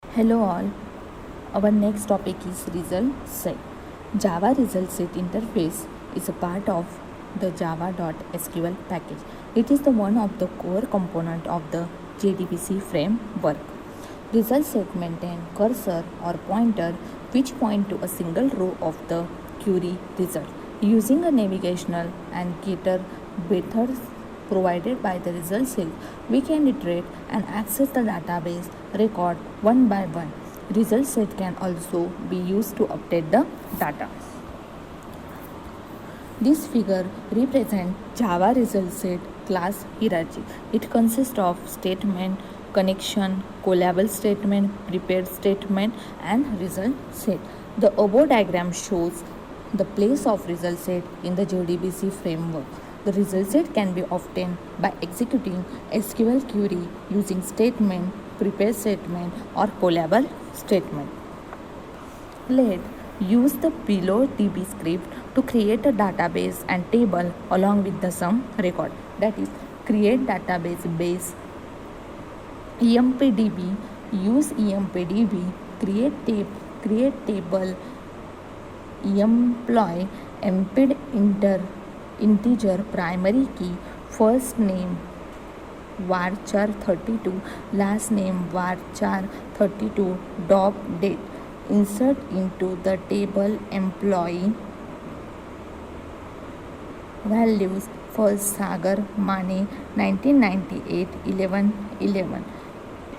Hello all. Our next topic is result set. Java result set interface is a part of the java.sql package. It is the one of the core component of the JDBC framework. Result set maintain cursor or pointer which point to a single row of the query result. Using a navigational and getter methods provided by the result set, we can iterate and access the database record one by one. Result set can also be used to update the data. This figure represents Java result set class hierarchy. It consists of statement, connection, callable statement, prepared statement, and result set. The above diagram shows the place of result set in the JDBC framework. The result set can be obtained by executing SQL query using statement, prepare statement, or callable statement. Let's use the below DB script to create a database and table along with the some record. That is, create database base empdb, use empdb, create table, employ emped integer primary key, first name varchar 32, last name varchar 32, dot date. Insert into the table employee values first Sagar Mane 1998 11.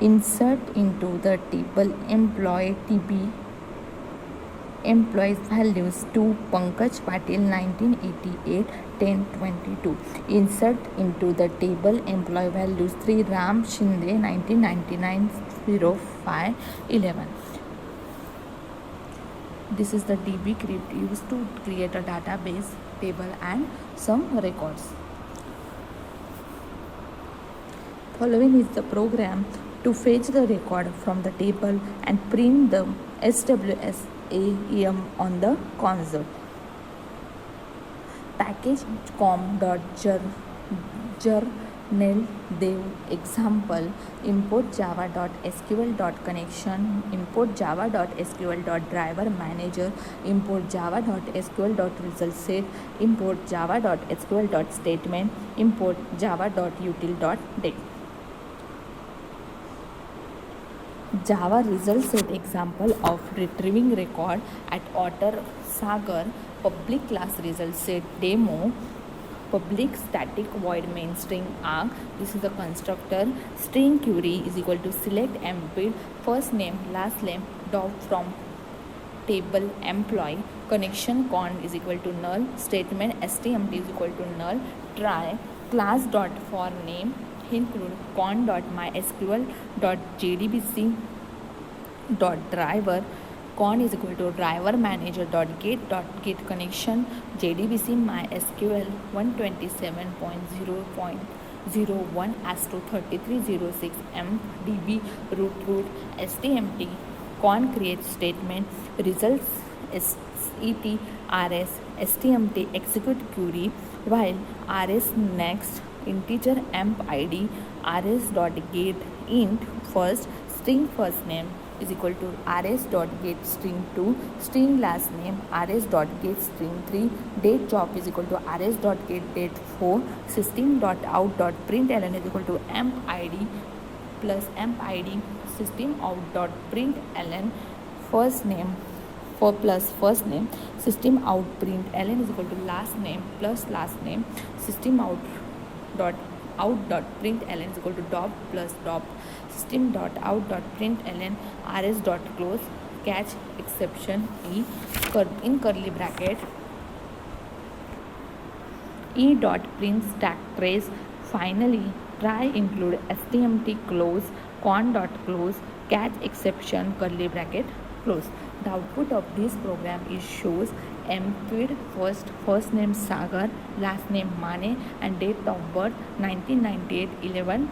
Insert into the table employee TB employees values 2 Pankaj Patil 1988 1022. Insert into the table employee values 3 Ram Shinde 1999 05 11. This is the DB script used to create a database, table, and some records. Following is the program to fetch the record from the table and print the SWSAEM on the console. Package com.journaldev example, import java.sql.connection, import java.sql.driver manager, import java.sql.resultset, import java.sql.statement, import java.util.date. Java result set example of retrieving record at Otter Sagar, public class result set demo, public static void main string arg. This is the constructor. String query is equal to select emped first name last name dot from table employee. Connection con is equal to null. Statement stmt is equal to null. Try class dot for name include con.mysql.jdbc.driver. Con is equal to driver manager .get connection JDBC MySQL 127.0.01 as to 3306 MDB root STMT. Con create statement results set rs stmt execute query while rs next integer emp id rs.get int first name is equal to rs.get string 2 string last name rs.get string 3 date job is equal to rs.get date 4 system.out.println is equal to emp id plus emp id systemout.println first name for plus first name system out println is equal to last name plus last name system out println is equal to dop plus dop system.out.println rs.close catch exception e in curly bracket e.print stack trace. Finally, try include stmt close con.close catch exception curly bracket close. The output of this program is shows emped first name Sagar, last name Mane, and date of birth 1998 11.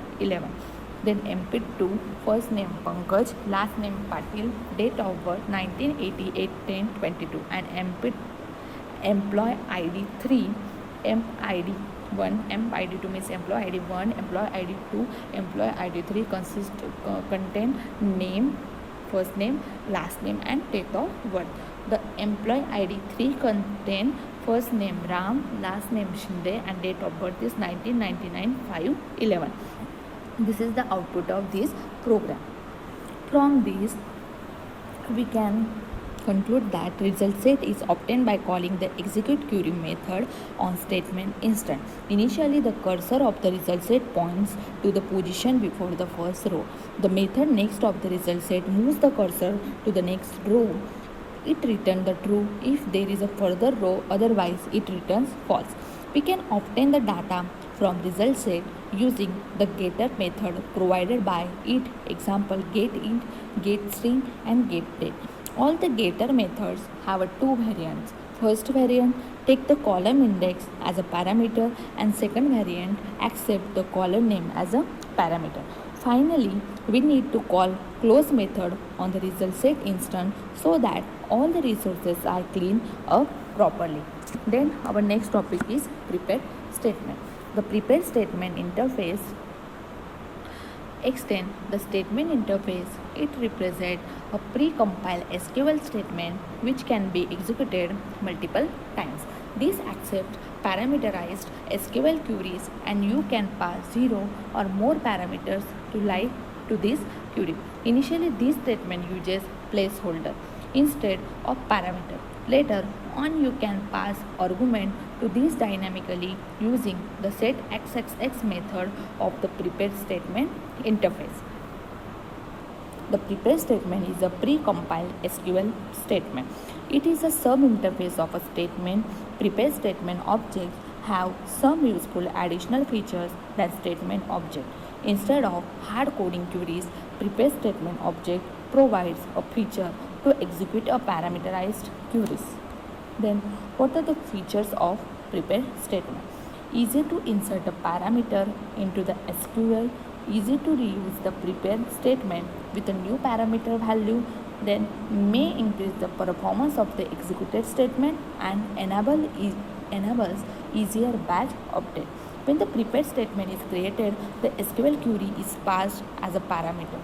Then emped 2 first name Pankaj, last name Patil, date of birth 1988 1022, and emped employee ID 3 emp ID 1 emp ID 2 means employee ID 1 employee ID 2 employee ID 3 contain name first name, last name and date of birth. The employee ID 3 contain first name Ram, last name Shinde and date of birth is 1999 5/11. This is the output of this program. From this we can conclude that result set is obtained by calling the execute query method on statement instant. Initially, the cursor of the result set points to the position before the first row. The method next of the result set moves the cursor to the next row. It returns the true if there is a further row, otherwise it returns false. We can obtain the data from result set using the getter method provided by it. Example, getInt, getString and getDate. All the getter methods have two variants. First variant, take the column index as a parameter, and second variant, accept the column name as a parameter. Finally, we need to call close method on the result set instance so that all the resources are cleaned up properly. Then our next topic is prepare statement. The prepare statement interface extend the statement interface. It represents a pre-compiled SQL statement which can be executed multiple times. This accepts parameterized SQL queries and you can pass 0 or more parameters to this query. Initially, this statement uses placeholder instead of parameter. Later on, you can pass argument to this dynamically using the setXXX method of the prepare statement interface. The prepare statement is a pre-compiled SQL statement. It is a sub-interface of a statement. Prepare statement objects have some useful additional features than statement object. Instead of hard coding queries, prepare statement object provides a feature to execute a parameterized queries. Then, what are the features of prepare statement? Easy to insert a parameter into the SQL, easy to reuse the prepare statement with a new parameter value, then may increase the performance of the executed statement and enables easier batch update. When the prepare statement is created, the SQL query is passed as a parameter.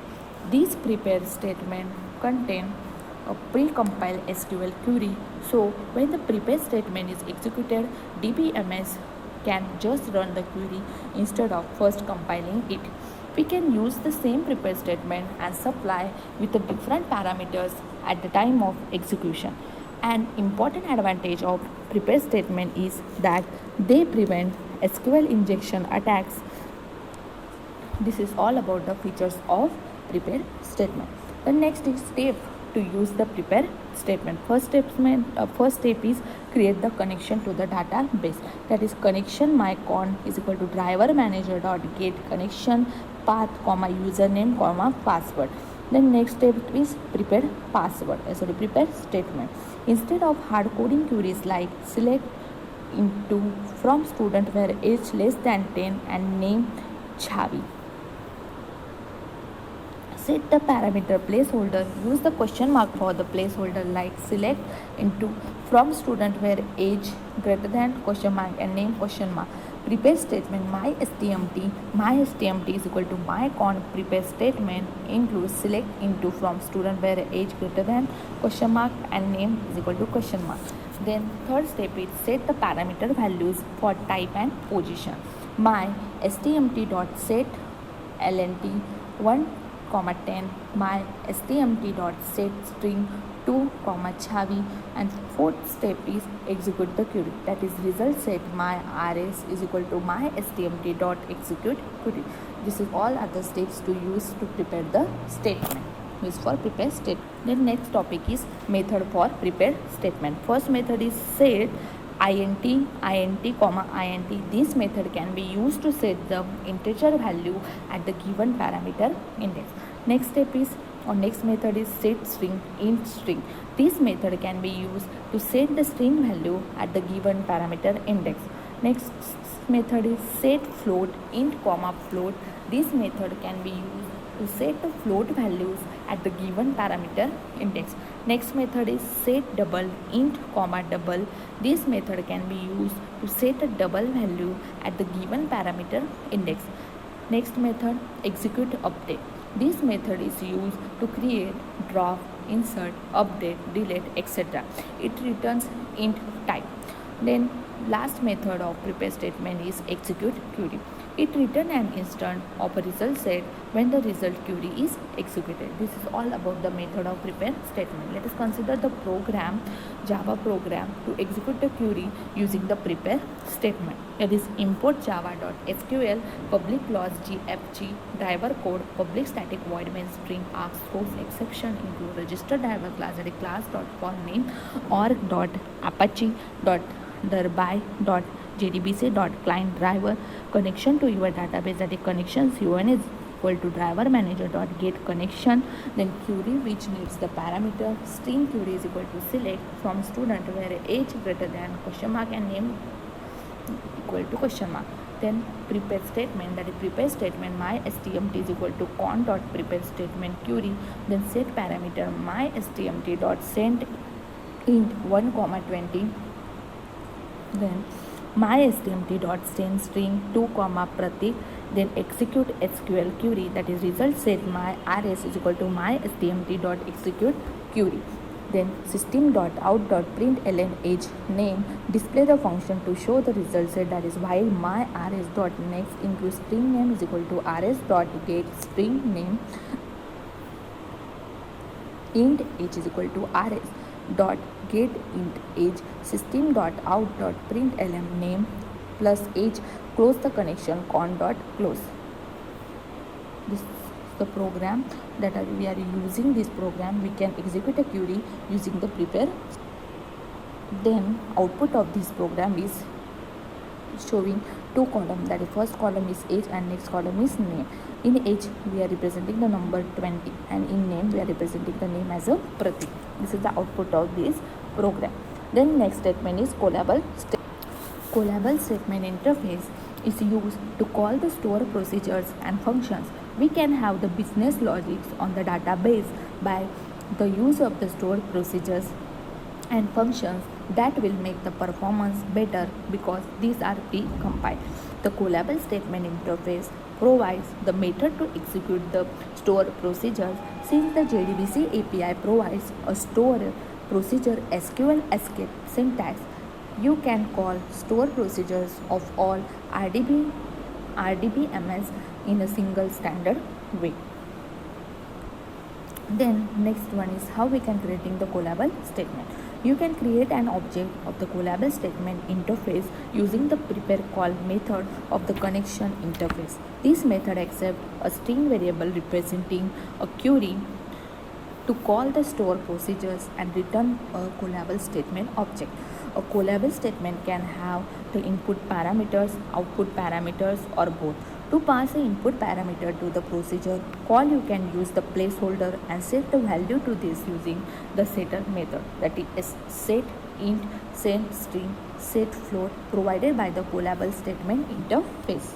These prepare statement contain a pre-compiled SQL query, so when the prepare statement is executed, DBMS can just run the query instead of first compiling it. We can use the same prepare statement and supply with the different parameters at the time of execution. An important advantage of prepare statement is that they prevent SQL injection attacks. This is all about the features of prepare statement. The next step to use the prepare statement. First step is create the connection to the database. That is connection mycon is equal to driver manager dot get connection path comma username comma password. Then next step is prepare prepare statement. Instead of hard coding queries like select into from student where age less than 10 and name Chavi, set the parameter placeholder. Use the question mark for the placeholder like select into from student where age greater than question mark and name question mark. Prepare statement my stmt is equal to mycon. Prepare statement includes select into from student where age greater than question mark and name is equal to question mark. Then third step is set the parameter values for type and position. My stmt dot set lnt 1 10, my stmt dot set string 2 chavi, and fourth step is execute the query. That is result set my rs is equal to my stmt dot execute query. This is all other steps to use to prepare the statement. Use for prepare statement. Then next topic is method for prepare statement. First method is set int, int. This method can be used to set the integer value at the given parameter index. Next method is set string int string. This method can be used to set the string value at the given parameter index. Next method is set float int float. This method can be used to set the float values at the given parameter index. Next method is set double int double. This method can be used to set a double value at the given parameter index. Next method execute update. This method is used to create, draft, insert, update, delete, etc. It returns int type. Then last method of prepare statement is execute query. It returns an instant of a result set when the result query is executed. This is all about the method of prepare statement. Let us consider the program, Java program to execute the query using the prepare statement. It is import java.sql public clause gfg driver code public static void main string asks throws exception include register driver class at a class.forName or .apache.derby.jdbc.client driver connection to your database at a connections un is equal to driver manager dot get connection. Then query which needs the parameter string query is equal to select from student where age greater than question mark and name equal to question mark. Then prepare statement, that is prepare statement my stmt is equal to con dot prepare statement query. Then set parameter my stmt dot send int 1 comma 20. Then my stmt dot send string 2 comma pratik. Then execute SQL query, that is result set my rs is equal to my stmt dot execute query. Then system.out.println age name display the function to show the result set, that is while my rs dot next include string name is equal to rs dot get string name int age is equal to rs dot get int age system dot out dot println name plus age close the connection con dot close. This is the program that we are using. This program we can execute a query using the prepare. Then output of this program is showing two columns, that is first column is age and next column is name. In age we are representing the number 20 and in name we are representing the name as a Pratik. This is the output of this program. Then next statement is callable statement. Callable statement interface is used to call the store procedures and functions. We can have the business logics on the database by the use of the store procedures and functions that will make the performance better because these are pre-compiled. The callable statement interface provides the method to execute the store procedures. Since the JDBC API provides a store procedure SQL escape syntax, you can call store procedures of all RDBMS in a single standard way. Then next one is how we can creating the callable statement. You can create an object of the callable statement interface using the prepare call method of the connection interface. This method accepts a string variable representing a query to call the store procedures and return a callable statement object. A callable statement can have the input parameters, output parameters, or both. To pass an input parameter to the procedure call, you can use the placeholder and set the value to this using the setter method, that is set int, set string, set float provided by the callable statement interface.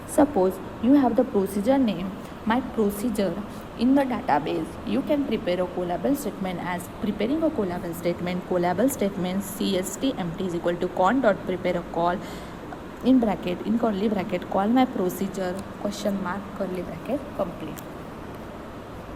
Suppose you have the procedure name my procedure in the database. You can prepare a callable statement as preparing a callable statement cstmt is equal to con dot prepare a call in curly bracket call my procedure question mark curly bracket complete.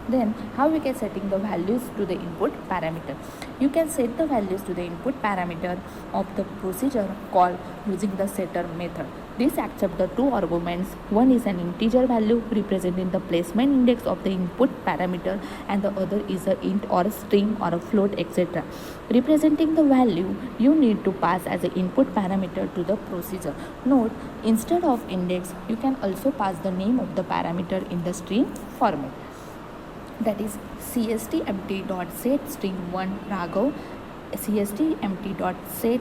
Then how we can setting the values to the input parameter. You can set the values to the input parameter of the procedure call using the setter method. This accepts the two arguments. One is an integer value representing the placement index of the input parameter and the other is a int or a string or a float etc. Representing the value you need to pass as an input parameter to the procedure. Note, instead of index you can also pass the name of the parameter in the string format. That is cstmt.set string 1 Raghav, cstmt.set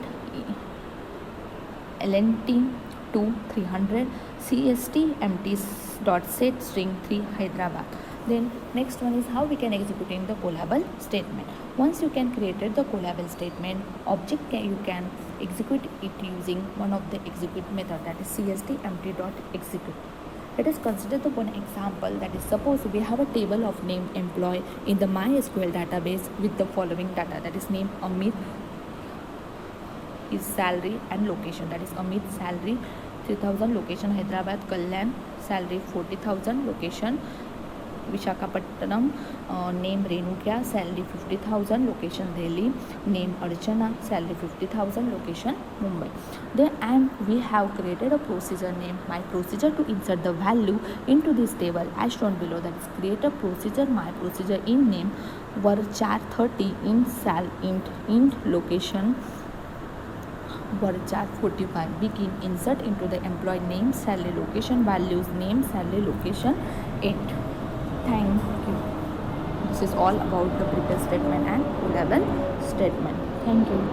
lnt 2 300, cstmt.set string 3 Hyderabad. Then next one is how we can executing the callable statement. Once you can created the callable statement object, you can execute it using one of the execute method, that is cstmt.execute. Let us consider the one example, that is suppose we have a table of name employee in the MySQL database with the following data, that is name Amit, his salary and location, that is Amit salary 3000, location Hyderabad, Kalyan salary 40,000, location Visakhapatnam, name Renukya, salary 50,000, location Delhi, name Archana, salary 50,000, location Mumbai. Then and we have created a procedure name. My procedure to insert the value into this table as shown below, that is create a procedure. My procedure in name var char 30, in sal int location var char 45, begin insert into the employee name, salary, location, values, name, salary, location, end. Thank you. This is all about the prepare statement and O level statement. Thank you.